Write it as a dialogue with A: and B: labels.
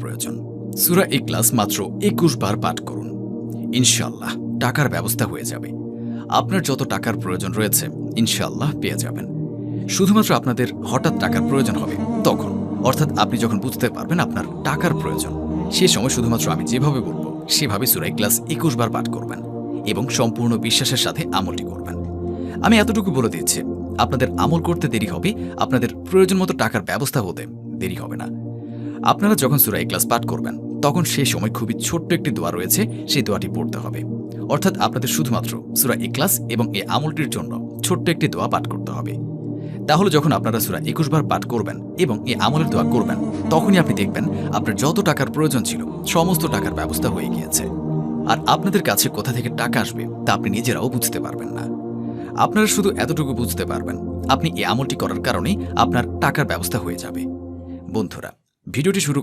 A: প্রয়োজন। সূরা ইখলাস মাত্র ২১ বার পাঠ করুন, ইনশাআল্লাহ টাকার ব্যবস্থা হয়ে যাবে। আপনার যত টাকার প্রয়োজন রয়েছে ইনশাআল্লাহ পেয়ে যাবেন। শুধুমাত্র আপনাদের হঠাৎ টাকার প্রয়োজন হবে তখন, অর্থাৎ আপনি যখন বুঝতে পারবেন আপনার টাকার প্রয়োজন, সে সময় শুধুমাত্র আমি যেভাবে বলবো সেভাবে সূরা ইখলাস ২১ বার পাঠ করবেন এবং সম্পূর্ণ বিশ্বাসের সাথে আমলটি করবেন। আমি এতটুকু বলে দিচ্ছি, আপনাদের আমল করতে দেরি হবে, আপনাদের প্রয়োজন মতো টাকার ব্যবস্থা হতে দেরি হবে না। আপনারা যখন সূরা ইখলাস পাঠ করবেন তখন সেই সময় খুবই ছোট্ট একটি দোয়া রয়েছে, সেই দোয়াটি পড়তে হবে। অর্থাৎ আপনাদের শুধুমাত্র সূরা ইখলাস এবং এই আমলটির জন্য ছোট্ট একটি দোয়া পাঠ করতে হবে। তাহলে যখন আপনারা সূরা ২১ বার পাঠ করবেন এবং এই আমলের দোয়া করবেন, তখনই আপনি দেখবেন আপনার যত টাকার প্রয়োজন ছিল সমস্ত টাকার ব্যবস্থা হয়ে গিয়েছে। আর আপনাদের কাছে কোথা থেকে টাকা আসবে তা আপনি নিজেরাও বুঝতে পারবেন না। আপনারা শুধু এতটুকু বুঝতে পারবেন আপনি এই আমলটি করার কারণেই আপনার টাকার ব্যবস্থা হয়ে যাবে। বন্ধুরা, ভিডিওটি শুরু